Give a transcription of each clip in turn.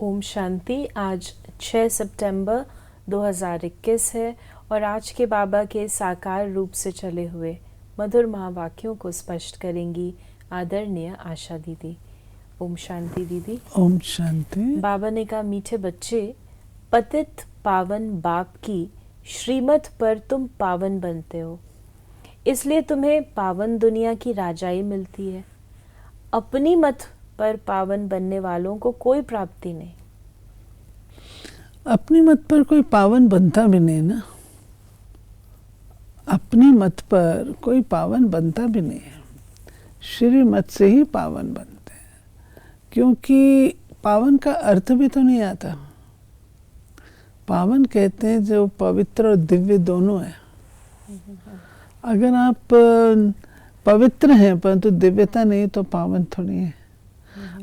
ओम शांति। आज 6 सितंबर 2021 है और आज के बाबा के साकार रूप से चले हुए मधुर महावाक्यों को स्पष्ट करेंगी आदरणीय आशा दीदी। ओम शांति दीदी। ओम शांति। बाबा ने कहा, मीठे बच्चे, पतित पावन बाप की श्रीमत पर तुम पावन बनते हो, इसलिए तुम्हें पावन दुनिया की राजाई मिलती है। अपनी मत पर पावन बनने वालों को कोई प्राप्ति नहीं। अपनी मत पर कोई पावन बनता भी नहीं ना, अपनी मत पर कोई पावन बनता भी नहीं है, श्रीमत से ही पावन बनते हैं। क्योंकि पावन का अर्थ भी तो नहीं आता। पावन कहते हैं जो पवित्र और दिव्य दोनों है। अगर आप पवित्र हैं परंतु दिव्यता नहीं तो पावन थोड़ी है।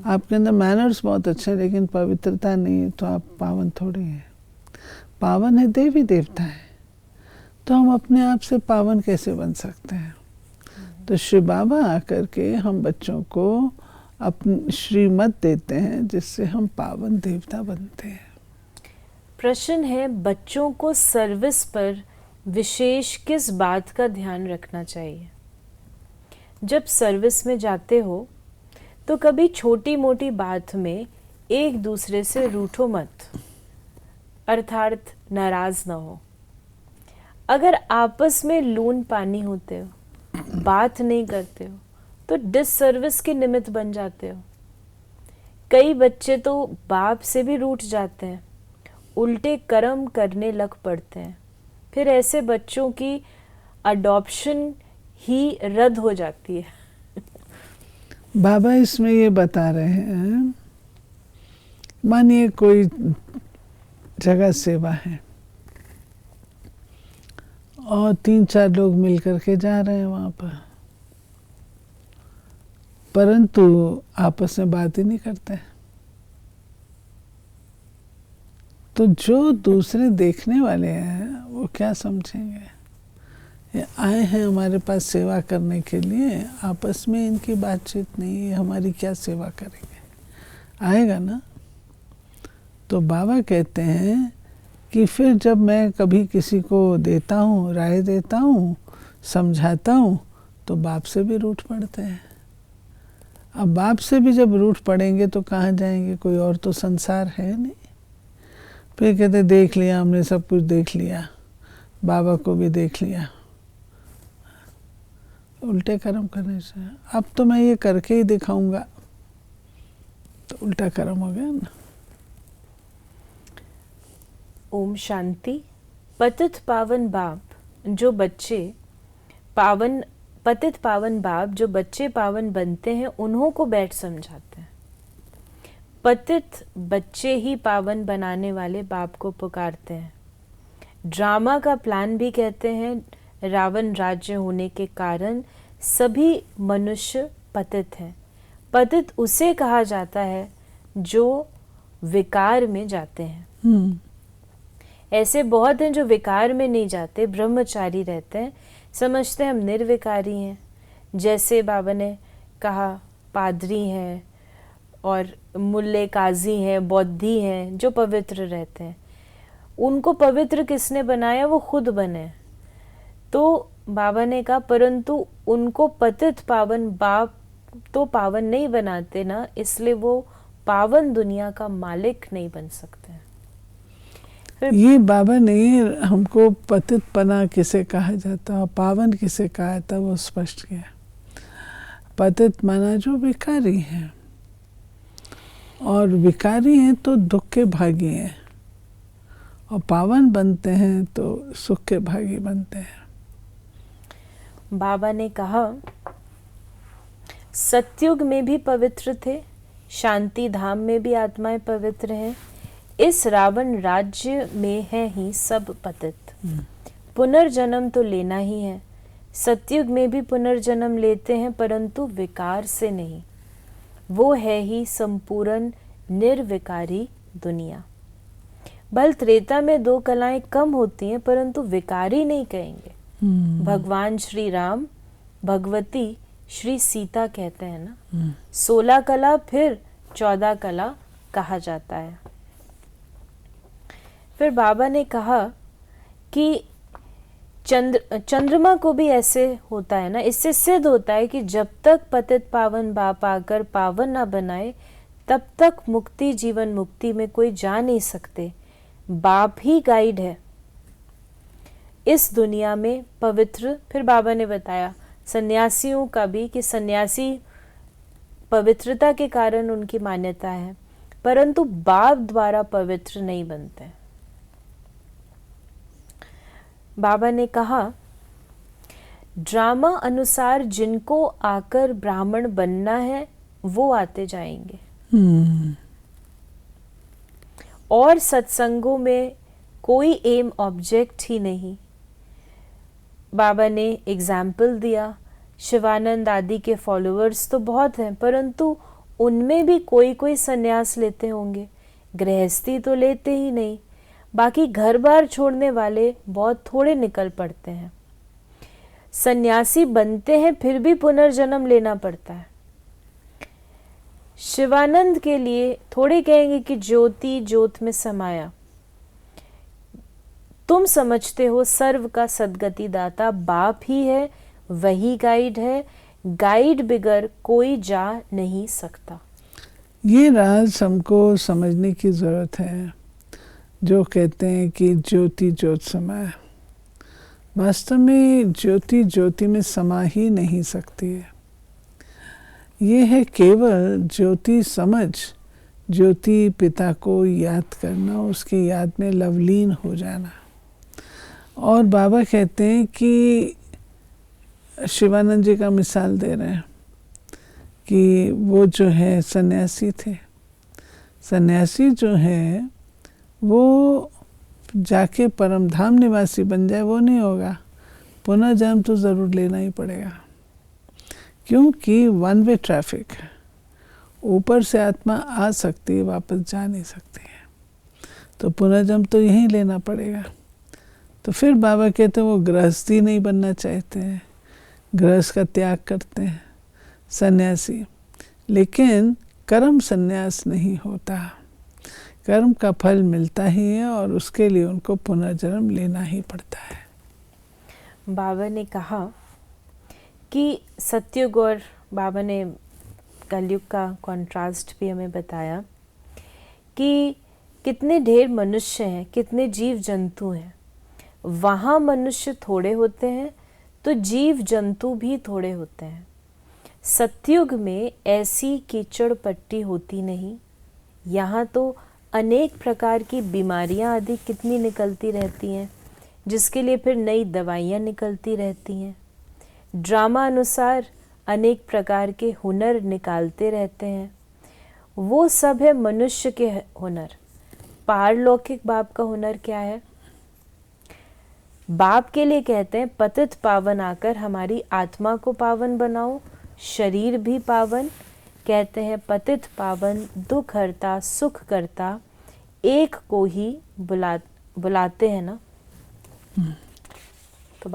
आपके अंदर मैनर्स बहुत अच्छे हैं लेकिन पवित्रता नहीं तो आप पावन थोड़ी हैं। पावन है देवी देवता है, तो हम अपने आप से पावन कैसे बन सकते हैं? तो श्री बाबा आकर के हम बच्चों को अपनी श्रीमत देते हैं जिससे हम पावन देवता बनते हैं। प्रश्न है, बच्चों को सर्विस पर विशेष किस बात का ध्यान रखना चाहिए? जब सर्विस में जाते हो तो कभी छोटी मोटी बात में एक दूसरे से रूठो मत, अर्थात नाराज ना हो। अगर आपस में लून पानी होते हो, बात नहीं करते हो, तो डिससर्विस के निमित्त बन जाते हो। कई बच्चे तो बाप से भी रूठ जाते हैं, उल्टे कर्म करने लग पड़ते हैं। फिर ऐसे बच्चों की अडॉप्शन ही रद्द हो जाती है। बाबा इसमें ये बता रहे हैं, मानिए कोई जगह सेवा है और 3-4 लोग मिलकर के जा रहे हैं वहाँ पर, परंतु आपस में बात ही नहीं करते। तो जो दूसरे देखने वाले हैं वो क्या समझेंगे? ये आए हैं हमारे पास सेवा करने के लिए, आपस में इनकी बातचीत नहीं है, हमारी क्या सेवा करेंगे? आएगा ना। तो बाबा कहते हैं कि फिर जब मैं कभी किसी को देता हूँ, राय देता हूँ, समझाता हूँ, तो बाप से भी रूठ पड़ते हैं। अब बाप से भी जब रूठ पड़ेंगे तो कहाँ जाएंगे? कोई और तो संसार है नहीं। फिर कहते देख लिया हमने, सब कुछ देख लिया, बाबा को भी देख लिया। उल्टे कर्म करने से अब तो मैं ये करके ही दिखाऊंगा, तो उल्टा कर्म हो गया ना। ओम शांति। पतित पावन बाप जो बच्चे पावन बनते हैं उन्हों को बैठ समझाते हैं। पतित बच्चे ही पावन बनाने वाले बाप को पुकारते हैं। ड्रामा का प्लान भी कहते हैं। रावण राज्य होने के कारण सभी मनुष्य पतित हैं। पतित उसे कहा जाता है जो विकार में जाते हैं। ऐसे बहुत हैं जो विकार में नहीं जाते, ब्रह्मचारी रहते हैं, समझते हैं हम निर्विकारी हैं। जैसे बाबा ने कहा, पादरी हैं और मुल्ले काजी हैं, बौद्धि हैं जो पवित्र रहते हैं। उनको पवित्र किसने बनाया? वो खुद बने। तो बाबा ने कहा, परंतु उनको पतित पावन बाप तो पावन नहीं बनाते ना, इसलिए वो पावन दुनिया का मालिक नहीं बन सकते। ये बाबा ने हमको पतित पना किसे कहा जाता है, पावन किसे कहा जाता, वो स्पष्ट किया। पतित माना जो विकारी हैं, और विकारी हैं तो दुख के भागी हैं, और पावन बनते हैं तो सुख के भागी बनते हैं। बाबा ने कहा, सतयुग में भी पवित्र थे, शांति धाम में भी आत्माएं पवित्र हैं। इस रावण राज्य में है ही सब पतित। पुनर्जन्म तो लेना ही है। सतयुग में भी पुनर्जन्म लेते हैं परंतु विकार से नहीं। वो है ही संपूर्ण निर्विकारी दुनिया। बल त्रेता में 2 कलाएं कम होती हैं परंतु विकारी नहीं कहेंगे। भगवान श्री राम भगवती श्री सीता कहते हैं ना। 16 कला फिर 14 कला कहा जाता है। फिर बाबा ने कहा कि चंद्रमा को भी ऐसे होता है ना, इससे सिद्ध होता है कि जब तक पतित पावन बाप आकर पावन ना बनाए तब तक मुक्ति जीवन मुक्ति में कोई जा नहीं सकते। बाप ही गाइड है इस दुनिया में पवित्र। फिर बाबा ने बताया सन्यासियों का भी कि सन्यासी पवित्रता के कारण उनकी मान्यता है, परंतु बाप द्वारा पवित्र नहीं बनते। बाबा ने कहा ड्रामा अनुसार जिनको आकर ब्राह्मण बनना है वो आते जाएंगे और सत्संगों में कोई एम ऑब्जेक्ट ही नहीं। बाबा ने एग्जाम्पल दिया, शिवानंद आदि के फॉलोअर्स तो बहुत हैं, परंतु उनमें भी कोई कोई सन्यास लेते होंगे, गृहस्थी तो लेते ही नहीं। बाकी घर बार छोड़ने वाले बहुत थोड़े निकल पड़ते हैं। सन्यासी बनते हैं फिर भी पुनर्जन्म लेना पड़ता है। शिवानंद के लिए थोड़े कहेंगे कि ज्योति ज्योत में समाया। तुम समझते हो सर्व का सद्गति दाता बाप ही है, वही गाइड है, गाइड बिगर कोई जा नहीं सकता। ये राज हमको समझने की जरूरत है। जो कहते हैं कि ज्योति ज्योत समाया, वास्तव में ज्योति ज्योति में समा ही नहीं सकती है। ये है केवल ज्योति समझ, ज्योति पिता को याद करना, उसकी याद में लवलीन हो जाना। और बाबा कहते हैं कि शिवानंद जी का मिसाल दे रहे हैं कि वो जो है सन्यासी थे। सन्यासी जो है वो जाके परम धाम निवासी बन जाए वो नहीं होगा, पुनर्जन्म तो ज़रूर लेना ही पड़ेगा, क्योंकि वन वे ट्रैफिक है। ऊपर से आत्मा आ सकती है, वापस जा नहीं सकती है, तो पुनर्जन्म तो यहीं लेना पड़ेगा। तो फिर बाबा कहते हैं वो गृहस्थी नहीं बनना चाहते हैं, गृहस्थ का त्याग करते हैं सन्यासी, लेकिन कर्म सन्यास नहीं होता, कर्म का फल मिलता ही है और उसके लिए उनको पुनर्जन्म लेना ही पड़ता है। बाबा ने कहा कि सत्युग और बाबा ने कलयुग का कॉन्ट्रास्ट भी हमें बताया कि कितने ढेर मनुष्य हैं, कितने जीव जंतु हैं। वहाँ मनुष्य थोड़े होते हैं तो जीव जंतु भी थोड़े होते हैं। सत्युग में ऐसी कीचड़ पट्टी होती नहीं। यहाँ तो अनेक प्रकार की बीमारियाँ आदि कितनी निकलती रहती हैं, जिसके लिए फिर नई दवाइयाँ निकलती रहती हैं। ड्रामा अनुसार अनेक प्रकार के हुनर निकालते रहते हैं। वो सब है मनुष्य के हुनर। पारलौकिक बाप का हुनर क्या है? बाप के लिए कहते हैं पतित पावन आकर हमारी आत्मा को पावन बनाओ, शरीर भी पावन। कहते हैं पतित पावन दुख हरता सुख करता, एक को ही बुलाते हैं ना। तो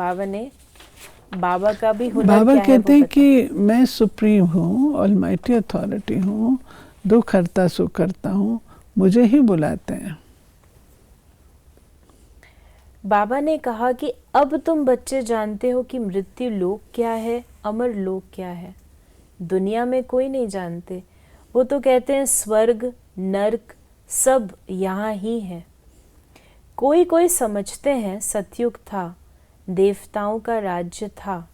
बाबा का भी हुनर बाबा क्या कहते है हैं कि मैं सुप्रीम हूँ, ऑलमाइटी अथॉरिटी हूँ, दुख हरता सुख करता हूँ, मुझे ही बुलाते हैं। बाबा ने कहा कि अब तुम बच्चे जानते हो कि मृत्यु लोक क्या है, अमर लोक क्या है। दुनिया में कोई नहीं जानते। वो तो कहते हैं स्वर्ग नरक सब यहाँ ही है। कोई कोई समझते हैं सतयुग था, देवताओं का राज्य था।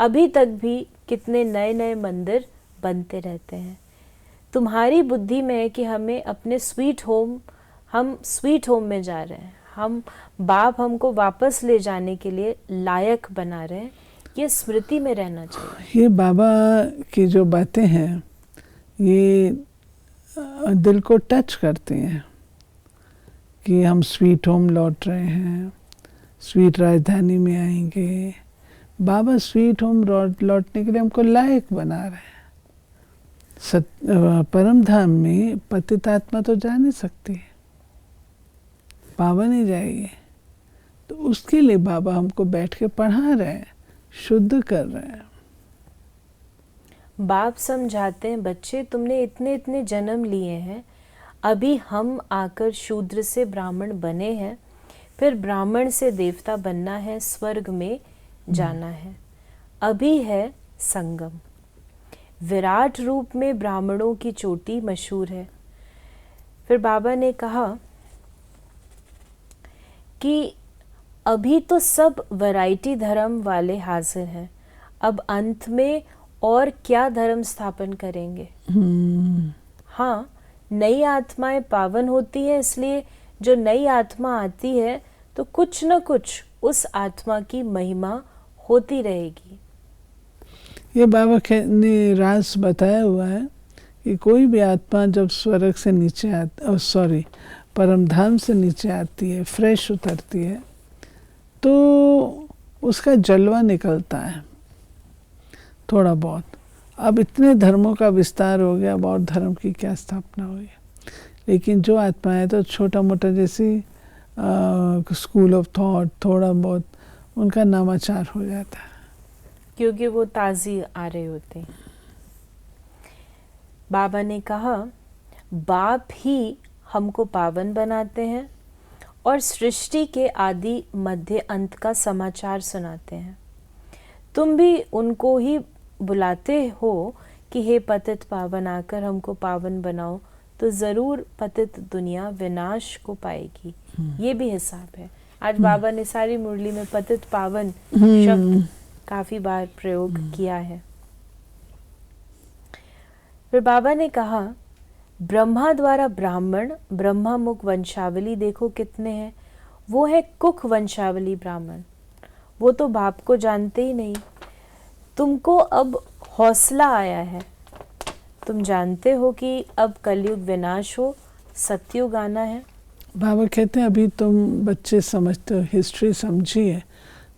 अभी तक भी कितने नए नए मंदिर बनते रहते हैं। तुम्हारी बुद्धि में है कि हमें अपने हम स्वीट होम में जा रहे हैं, हम बाप हमको वापस ले जाने के लिए लायक बना रहे हैं। ये स्मृति में रहना चाहिए। ये बाबा की जो बातें हैं ये दिल को टच करती हैं कि हम स्वीट होम लौट रहे हैं, स्वीट राजधानी में आएंगे। बाबा स्वीट होम लौटने के लिए हमको लायक बना रहे हैं। परम धाम में पतित आत्मा तो जा नहीं सकती, पावन ही जाएगी। तो उसके लिए बाबा हमको बैठ के पढ़ा रहे हैं, शुद्ध कर रहे हैं। बाप समझाते हैं बच्चे तुमने इतने इतने जन्म लिए हैं, अभी हम आकर शूद्र से ब्राह्मण बने हैं, फिर ब्राह्मण से देवता बनना है, स्वर्ग में जाना है। अभी है संगम। विराट रूप में ब्राह्मणों की चोटी मशहूर है। फिर बाबा ने कहा कि अभी तो सब वैरायटी धर्म वाले हाजिर हैं, अब अंत में और क्या धर्म स्थापन करेंगे। हाँ, नई आत्माएं पावन होती हैं, इसलिए जो नई आत्मा आती है तो कुछ न कुछ उस आत्मा की महिमा होती रहेगी। ये बाबा ने राज बताया हुआ है कि कोई भी आत्मा जब स्वर्ग से नीचे परम धाम से नीचे आती है, फ्रेश उतरती है, तो उसका जलवा निकलता है थोड़ा बहुत। अब इतने धर्मों का विस्तार हो गया, अब और धर्म की क्या स्थापना हुई। लेकिन जो आत्मा है तो छोटा मोटा जैसे स्कूल ऑफ थॉट, थोड़ा बहुत उनका नामाचार हो जाता है, क्योंकि वो ताज़ी आ रहे होते हैं। बाबा ने कहा, बाप ही हमको पावन बनाते हैं और सृष्टि के आदि मध्य अंत का समाचार सुनाते हैं। तुम भी उनको ही बुलाते हो कि हे पतित पावन, आकर हमको पावन बनाओ, तो ज़रूर पतित दुनिया विनाश को पाएगी। ये भी हिसाब है। आज बाबा ने सारी मुरली में पतित पावन शब्द काफ़ी बार प्रयोग किया है। फिर बाबा ने कहा, ब्रह्मा द्वारा ब्राह्मण, ब्रह्मा मुख वंशावली देखो कितने हैं। वो है कुख वंशावली ब्राह्मण, वो तो बाप को जानते ही नहीं। तुमको अब हौसला आया है, तुम जानते हो कि अब कलयुग विनाश हो, सतयुग आना है। बाबा कहते हैं अभी तुम बच्चे समझते हो, हिस्ट्री समझी है,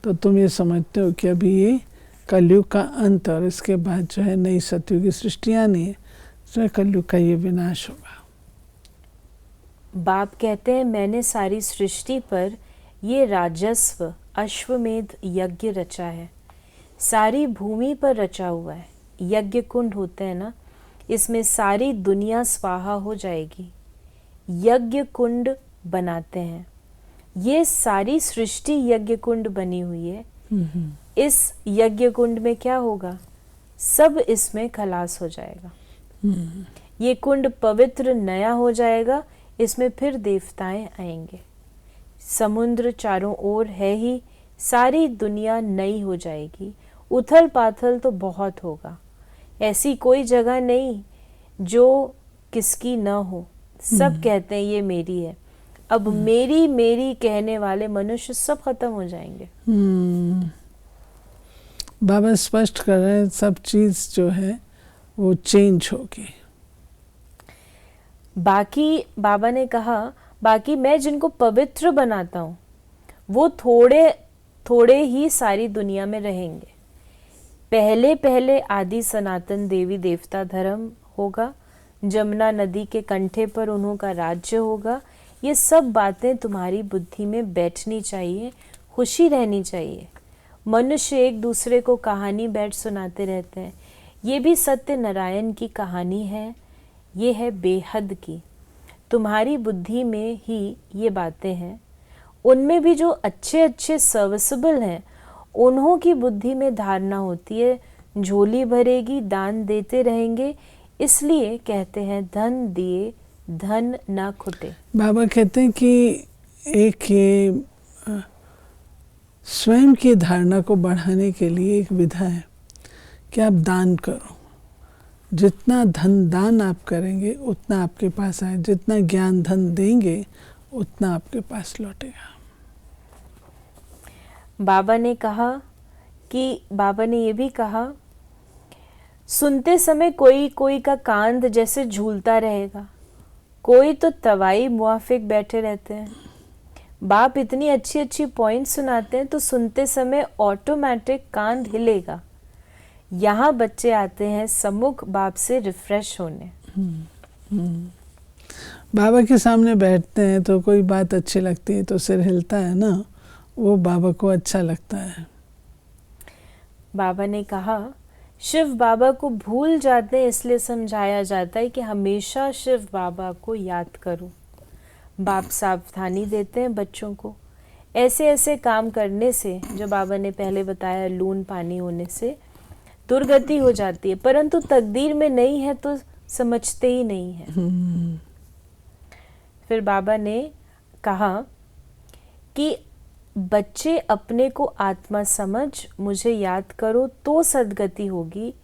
तो तुम ये समझते हो कि अभी ये कलयुग का अंत और इसके बाद जो है नई सतयुग की सृष्टि आनी है, तो कलयुग का ये विनाश होगा। बाप कहते हैं मैंने सारी सृष्टि पर ये राजस्व अश्वमेध यज्ञ रचा है, सारी भूमि पर रचा हुआ है। यज्ञ कुंड होते हैं ना, इसमें सारी दुनिया स्वाहा हो जाएगी। यज्ञ कुंड बनाते हैं, ये सारी सृष्टि यज्ञ कुंड बनी हुई है। इस यज्ञ कुंड में क्या होगा, सब इसमें खलास हो जाएगा। ये कुंड पवित्र नया हो जाएगा, इसमें फिर देवताएं आएंगे। समुद्र चारों ओर है ही, सारी दुनिया नई हो जाएगी। उथल पाथल तो बहुत होगा, ऐसी कोई जगह नहीं जो किसकी न हो। सब कहते हैं ये मेरी है। अब मेरी मेरी कहने वाले मनुष्य सब खत्म हो जाएंगे। बाबा स्पष्ट कर रहे हैं सब चीज जो है वो चेंज होगी। बाकी बाबा ने कहा, बाकी मैं जिनको पवित्र बनाता हूँ वो थोड़े थोड़े ही सारी दुनिया में रहेंगे। पहले पहले आदि सनातन देवी देवता धर्म होगा, जमुना नदी के कंठे पर उन्हों का राज्य होगा। ये सब बातें तुम्हारी बुद्धि में बैठनी चाहिए, खुशी रहनी चाहिए। मनुष्य एक दूसरे को कहानी बैठ सुनाते रहते हैं, ये भी सत्य नारायण की कहानी है, ये है बेहद की। तुम्हारी बुद्धि में ही ये बातें हैं, उनमें भी जो अच्छे अच्छे सर्विसेबल हैं उन्हों की बुद्धि में धारणा होती है, झोली भरेगी, दान देते रहेंगे। इसलिए कहते हैं धन दिए धन ना खुटे। बाबा कहते हैं कि एक ये स्वयं की धारणा को बढ़ाने के लिए एक विधा है कि आप दान करो। जितना धन दान आप करेंगे उतना आपके पास आए, जितना ज्ञान धन देंगे उतना आपके पास लौटेगा। बाबा ने कहा कि बाबा ने ये भी कहा, सुनते समय कोई कोई का कांध जैसे झूलता रहेगा, कोई तो तवाई मुआफिक बैठे रहते हैं। बाप इतनी अच्छी अच्छी पॉइंट सुनाते हैं तो सुनते समय ऑटोमेटिक कान हिलेगा। यहाँ बच्चे आते हैं सम्मुख बाप से रिफ्रेश होने। बाबा के सामने बैठते हैं तो कोई बात अच्छी लगती है तो सिर हिलता है ना, वो बाबा को अच्छा लगता है। बाबा ने कहा शिव बाबा को भूल जाते हैं, इसलिए समझाया जाता है कि हमेशा शिव बाबा को याद करो। बाप सावधानी देते हैं बच्चों को, ऐसे ऐसे काम करने से, जो बाबा ने पहले बताया लून पानी होने से दुर्गति हो जाती है, परंतु तकदीर में नहीं है तो समझते ही नहीं है। फिर बाबा ने कहा कि बच्चे अपने को आत्मा समझ मुझे याद करो तो सदगति होगी।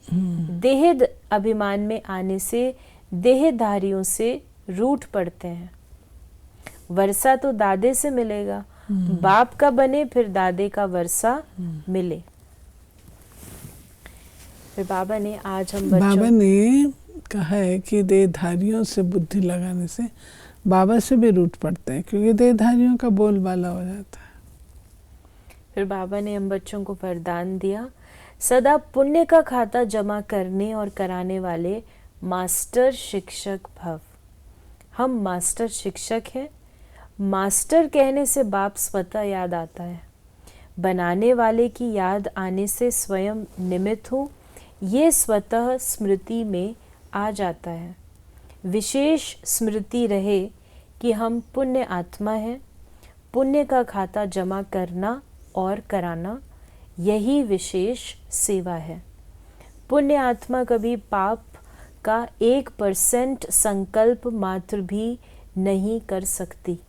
देह अभिमान में आने से देहधारियों से रूठ पड़ते हैं। वर्षा तो दादे से मिलेगा, बाप का बने फिर दादे का वर्षा मिले। फिर बाबा ने आज हम बाबा ने कहा है कि देहधारियों से बुद्धि लगाने से बाबा से भी रूठ पड़ते हैं, क्योंकि देहधारियों का बोलबाला हो जाता है। फिर बाबा ने हम बच्चों को वरदान दिया, सदा पुण्य का खाता जमा करने और कराने वाले मास्टर शिक्षक भव। हम मास्टर शिक्षक हैं। मास्टर कहने से बाप स्वतः याद आता है, बनाने वाले की याद आने से स्वयं निमित्त हूँ, ये स्वतः स्मृति में आ जाता है। विशेष स्मृति रहे कि हम पुण्य आत्मा हैं। पुण्य का खाता जमा करना और कराना, यही विशेष सेवा है। पुण्य आत्मा कभी पाप का 1% संकल्प मात्र भी नहीं कर सकती।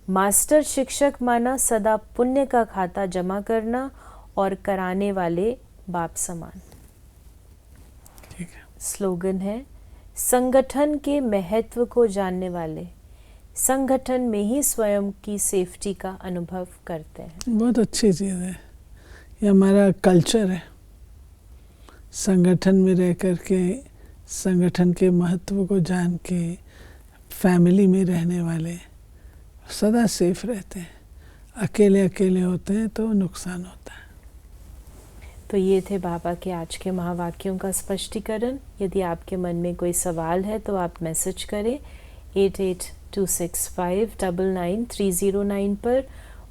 मास्टर शिक्षक माना सदा पुण्य का खाता जमा करना और कराने वाले बाप समान। ठीक है। स्लोगन है, संगठन के महत्व को जानने वाले संगठन में ही स्वयं की सेफ्टी का अनुभव करते हैं। बहुत अच्छी चीज़ है, ये हमारा कल्चर है। संगठन में रह कर के संगठन के महत्व को जान के फैमिली में रहने वाले सदा सेफ रहते हैं। अकेले अकेले होते हैं तो नुकसान होता है। तो ये थे बाबा के आज के महावाक्यों का स्पष्टीकरण। यदि आपके मन में कोई सवाल है तो आप मैसेज करें 8826599309 पर,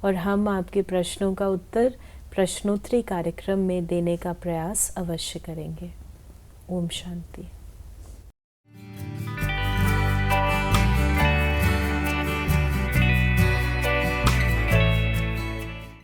और हम आपके प्रश्नों का उत्तर प्रश्नोत्तरी कार्यक्रम में देने का प्रयास अवश्य करेंगे। ओम शांति।